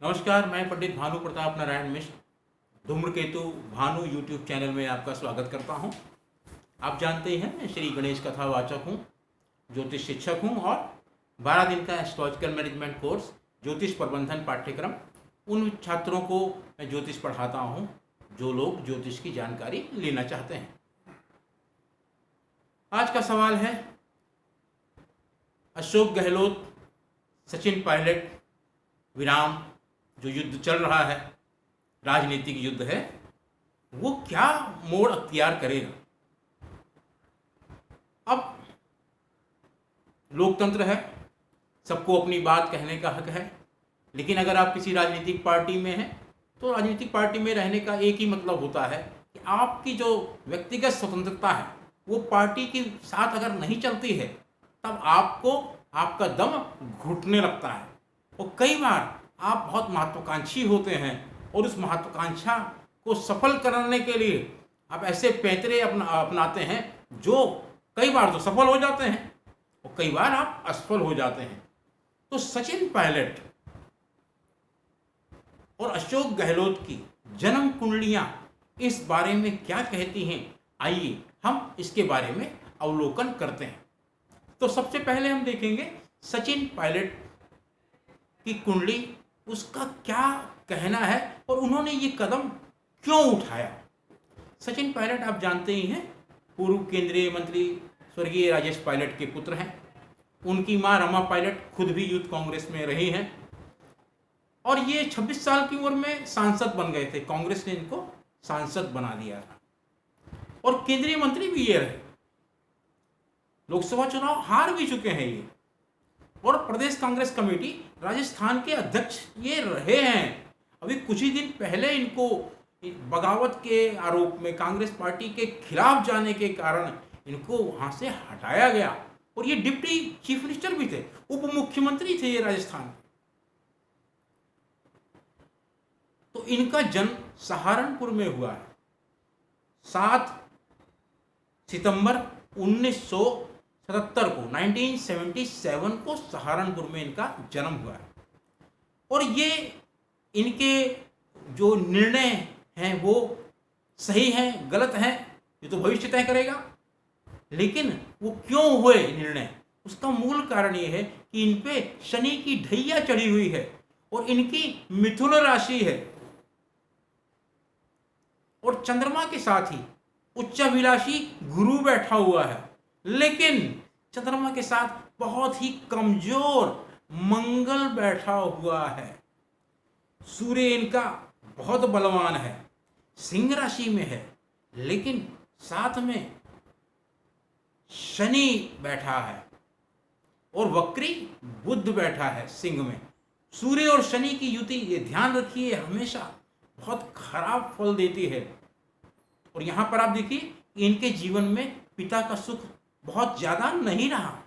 नमस्कार, मैं पंडित Bhanu Pratap Narayan Mishra Dhumraketu Bhanu YouTube channel में आपका स्वागत करता हूं। आप जानते हैं मैं श्री गणेश कथावाचक हूं, ज्योतिष शिक्षक हूं और 12 दिन का एस्ट्रोलॉजिकल मैनेजमेंट कोर्स ज्योतिष प्रबंधन पाठ्यक्रम उन छात्रों को मैं ज्योतिष पढ़ाता हूं जो लोग ज्योतिष की जानकारी लेना चाहते हैं। आज का सवाल है, अशोक गहलोत सचिन पायलट विराम जो युद्ध चल रहा है, राजनीतिक युद्ध है, वो क्या मोड़ अख्तियार करेगा। अब लोकतंत्र है, सबको अपनी बात कहने का हक है, लेकिन अगर आप किसी राजनीतिक पार्टी में हैं तो राजनीतिक पार्टी में रहने का एक ही मतलब होता है कि आपकी जो व्यक्तिगत स्वतंत्रता है वो पार्टी के साथ अगर नहीं चलती है तब आपको आपका दम घुटने लगता है। और कई बार आप बहुत महत्वाकांक्षी होते हैं और उस महत्वाकांक्षा को सफल करने के लिए आप ऐसे पैंतरे अपनाते हैं जो कई बार तो सफल हो जाते हैं और कई बार आप असफल हो जाते हैं। तो सचिन पायलट और अशोक गहलोत की जन्म कुंडलियां इस बारे में क्या कहती हैं, आइए हम इसके बारे में अवलोकन करते हैं। तो सबसे पहले हम देखेंगे सचिन पायलट की कुंडली, उसका क्या कहना है और उन्होंने ये कदम क्यों उठाया। सचिन पायलट आप जानते ही हैं, पूर्व केंद्रीय मंत्री स्वर्गीय राजेश पायलट के पुत्र हैं। उनकी मां रमा पायलट खुद भी यूथ कांग्रेस में रही हैं और ये 26 साल की उम्र में सांसद बन गए थे। कांग्रेस ने इनको सांसद बना दिया था और केंद्रीय मंत्री भी ये रहे। लोकसभा चुनाव हार भी चुके हैं ये और प्रदेश कांग्रेस कमेटी राजस्थान के अध्यक्ष ये रहे हैं। अभी कुछ ही दिन पहले इनको बगावत के आरोप में कांग्रेस पार्टी के खिलाफ जाने के कारण इनको वहां से हटाया गया और ये डिप्टी चीफ मिनिस्टर भी थे, उप मुख्यमंत्री थे ये राजस्थान। तो इनका जन्म सहारनपुर में हुआ है। 7 सितंबर 1977 को सहारनपुर में इनका जन्म हुआ है। और ये इनके जो निर्णय हैं वो सही हैं गलत हैं ये तो भविष्य तय करेगा, लेकिन वो क्यों हुए निर्णय, उसका मूल कारण ये है कि इन पे शनि की ढैया चढ़ी हुई है और इनकी मिथुन राशि है और चंद्रमा के साथ ही उच्चाभिलाषी गुरु बैठा हुआ है, लेकिन चंद्रमा के साथ बहुत ही कमजोर मंगल बैठा हुआ है। सूर्य इनका बहुत बलवान है, सिंह राशि में है, लेकिन साथ में शनि बैठा है और वक्री बुध बैठा है सिंह में। सूर्य और शनि की युति, ये ध्यान रखिए, हमेशा बहुत खराब फल देती है। और यहां पर आप देखिए इनके जीवन में पिता का सुख बहुत ज्यादा नहीं रहा।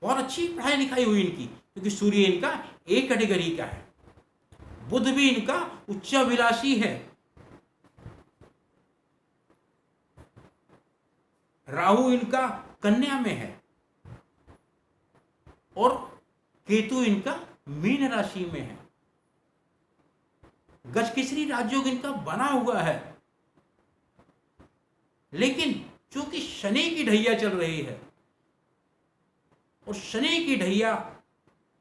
बहुत अच्छी पढ़ाई लिखाई हुई इनकी, क्योंकि सूर्य इनका ए कैटेगरी का है, बुध भी इनका उच्चाभिलाषी है, राहु इनका कन्या में है और केतु इनका मीन राशि में है। गजकेसरी राजयोग इनका बना हुआ है, लेकिन चूंकि शनि की ढैया चल रही है और शनि की ढैया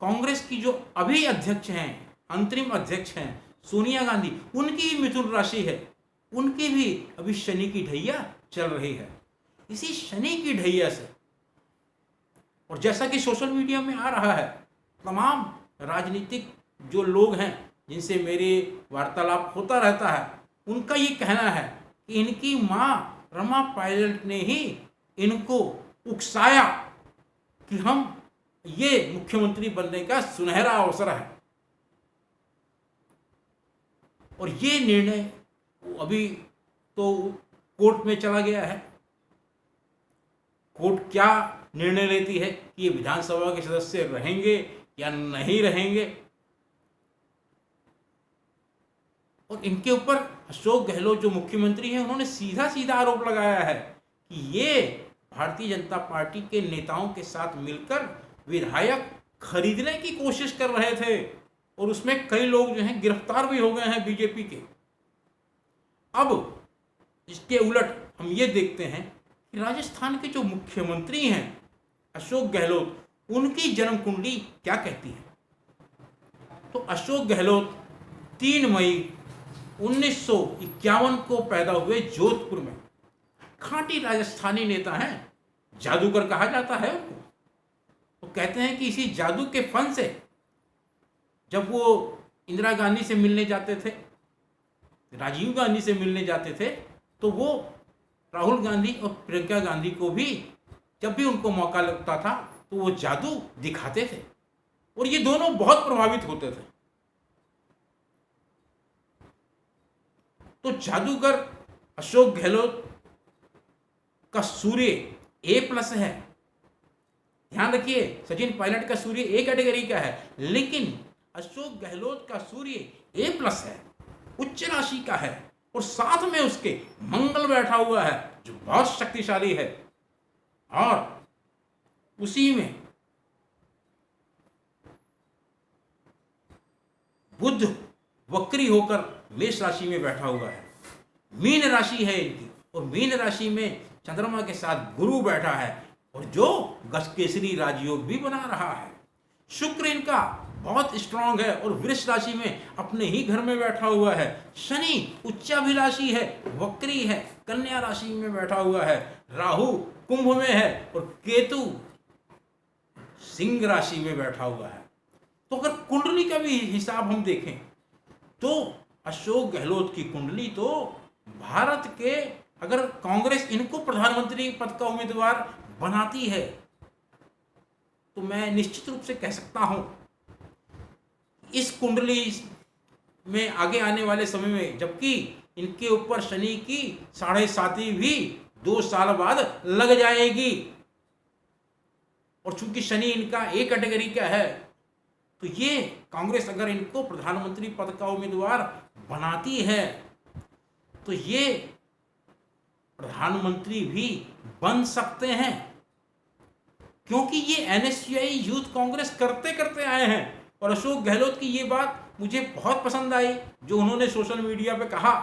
कांग्रेस की जो अभी अध्यक्ष हैं, अंतरिम अध्यक्ष हैं सोनिया गांधी, उनकी मिथुन राशि है, उनकी भी अभी शनि की ढैया चल रही है। इसी शनि की ढैया से, और जैसा कि सोशल मीडिया में आ रहा है, तमाम राजनीतिक जो लोग हैं जिनसे मेरे वार्तालाप होता रहता है, उनका ये कहना है कि इनकी मां रमा पायलट ने ही इनको उकसाया कि हम ये मुख्यमंत्री बनने का सुनहरा अवसर है। और ये निर्णय अभी तो कोर्ट में चला गया है। कोर्ट क्या निर्णय लेती है कि ये विधानसभा के सदस्य रहेंगे या नहीं रहेंगे। और इनके ऊपर अशोक गहलोत जो मुख्यमंत्री हैं, उन्होंने सीधा सीधा आरोप लगाया है कि ये भारतीय जनता पार्टी के नेताओं के साथ मिलकर विधायक खरीदने की कोशिश कर रहे थे और उसमें कई लोग जो हैं गिरफ्तार भी हो गए हैं बीजेपी के। अब इसके उलट हम ये देखते हैं कि राजस्थान के जो मुख्यमंत्री हैं अशोक गहलोत, उनकी जन्म कुंडली क्या कहती है। तो अशोक गहलोत 3 मई 1951 को पैदा हुए जोधपुर में। खांटी राजस्थानी नेता हैं, जादूगर कहा जाता है उनको। तो कहते हैं कि इसी जादू के फन से जब वो इंदिरा गांधी से मिलने जाते थे, राजीव गांधी से मिलने जाते थे, तो वो राहुल गांधी और प्रियंका गांधी को भी जब भी उनको मौका लगता था तो वो जादू दिखाते थे और ये दोनों बहुत प्रभावित होते थे। तो जादूगर अशोक गहलोत का सूर्य A+ है। ध्यान रखिए, सचिन पायलट का सूर्य A कैटेगरी का है, लेकिन अशोक गहलोत का सूर्य A+ है, उच्च राशि का है और साथ में उसके मंगल बैठा हुआ है जो बहुत शक्तिशाली है। और उसी में बुध वक्री होकर मेष राशि में बैठा हुआ है। मीन राशि है इनकी और मीन राशि में चंद्रमा के साथ गुरु बैठा है और जो गजकेसरी राजयोग भी बना रहा है। शुक्र इनका बहुत स्ट्रांग है और वृष राशि में अपने ही घर में बैठा हुआ है। शनि उच्चाभिलाषी है, वक्री है, कन्या राशि में बैठा हुआ है। राहु कुंभ में है और केतु सिंह राशि में बैठा हुआ है। तो अगर कुंडली का भी हिसाब हम देखें तो अशोक गहलोत की कुंडली तो भारत के, अगर कांग्रेस इनको प्रधानमंत्री पद का उम्मीदवार बनाती है तो मैं निश्चित रूप से कह सकता हूं इस कुंडली में आगे आने वाले समय में, जबकि इनके ऊपर शनि की 7.5 भी 2 साल बाद लग जाएगी और चूंकि शनि इनका A कैटेगरी का है तो ये कांग्रेस अगर इनको प्रधानमंत्री पद का उम्मीदवार बनाती है तो ये प्रधानमंत्री भी बन सकते हैं, क्योंकि ये NSCI यूथ कांग्रेस करते करते आए हैं। और अशोक गहलोत की ये बात मुझे बहुत पसंद आई जो उन्होंने सोशल मीडिया पे कहा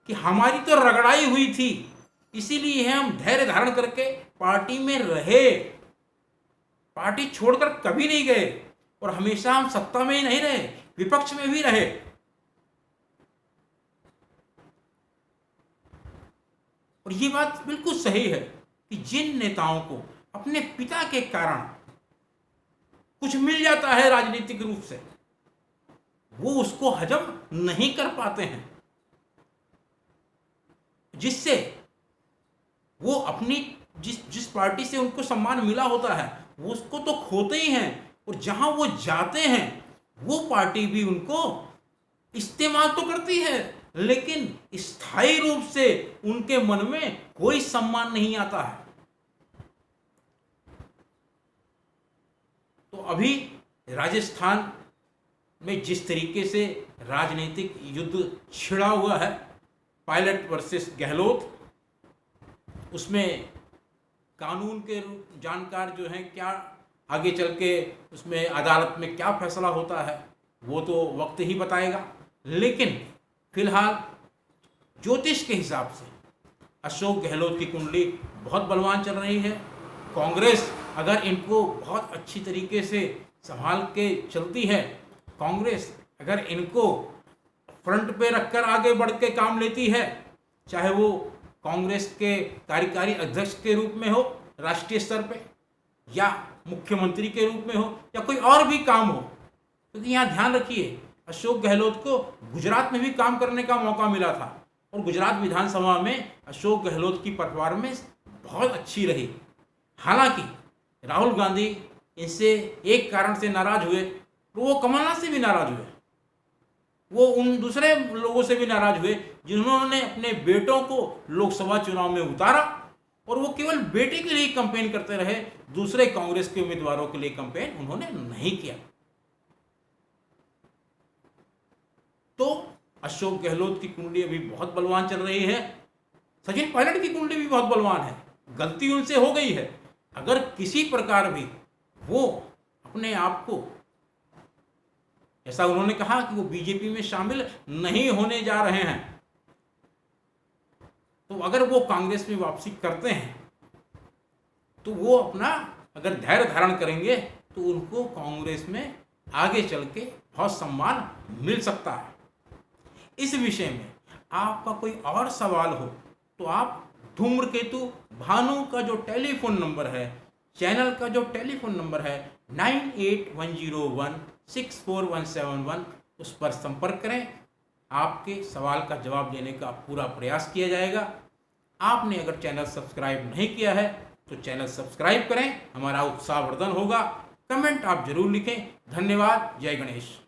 कि हमारी तो रगड़ाई हुई थी, इसीलिए हम धैर्य धारण करके पार्टी में रहे, पार्टी छोड़कर कभी नहीं गए और हमेशा हम सत्ता में ही नहीं रहे, विपक्ष में भी रहे। और ये बात बिल्कुल सही है कि जिन नेताओं को अपने पिता के कारण कुछ मिल जाता है राजनीतिक रूप से, वो उसको हजम नहीं कर पाते हैं, जिससे वो अपनी जिस पार्टी से उनको सम्मान मिला होता है वो उसको तो खोते ही हैं और जहां वो जाते हैं वो पार्टी भी उनको इस्तेमाल तो करती है, लेकिन स्थायी रूप से उनके मन में कोई सम्मान नहीं आता है। तो अभी राजस्थान में जिस तरीके से राजनीतिक युद्ध छिड़ा हुआ है, पायलट वर्सेस गहलोत, उसमें कानून के जानकार जो हैं क्या आगे चल के उसमें अदालत में क्या फैसला होता है वो तो वक्त ही बताएगा। लेकिन फिलहाल ज्योतिष के हिसाब से अशोक गहलोत की कुंडली बहुत बलवान चल रही है। कांग्रेस अगर इनको बहुत अच्छी तरीके से संभाल के चलती है, कांग्रेस अगर इनको फ्रंट पे रखकर आगे बढ़ के काम लेती है, चाहे वो कांग्रेस के कार्यकारी अध्यक्ष के रूप में हो राष्ट्रीय स्तर पे, या मुख्यमंत्री के रूप में हो, या कोई और भी काम हो, क्योंकि यहाँ ध्यान रखिए अशोक गहलोत को गुजरात में भी काम करने का मौका मिला था और गुजरात विधानसभा में अशोक गहलोत की परफॉर्मेंस बहुत अच्छी रही। हालांकि राहुल गांधी इनसे एक कारण से नाराज हुए, तो वो कमलनाथ से भी नाराज हुए, वो उन दूसरे लोगों से भी नाराज हुए जिन्होंने अपने बेटों को लोकसभा चुनाव में उतारा और वो केवल बेटे के लिए कैंपेन करते रहे, दूसरे कांग्रेस के उम्मीदवारों के लिए कैंपेन उन्होंने नहीं किया। तो अशोक गहलोत की कुंडली अभी बहुत बलवान चल रही है। सचिन पायलट की कुंडली भी बहुत बलवान है, गलती उनसे हो गई है। अगर किसी प्रकार भी वो अपने आप को, ऐसा उन्होंने कहा कि वो बीजेपी में शामिल नहीं होने जा रहे हैं, तो अगर वो कांग्रेस में वापसी करते हैं तो वो अपना अगर धैर्य धारण करेंगे तो उनको कांग्रेस में आगे चल के बहुत सम्मान मिल सकता है। इस विषय में आपका कोई और सवाल हो तो आप धूम्रकेतु भानु का जो टेलीफोन नंबर है, चैनल का जो टेलीफोन नंबर है 9810164171, उस पर संपर्क करें। आपके सवाल का जवाब देने का पूरा प्रयास किया जाएगा। आपने अगर चैनल सब्सक्राइब नहीं किया है तो चैनल सब्सक्राइब करें, हमारा उत्साहवर्धन होगा। कमेंट आप जरूर लिखें। धन्यवाद। जय गणेश।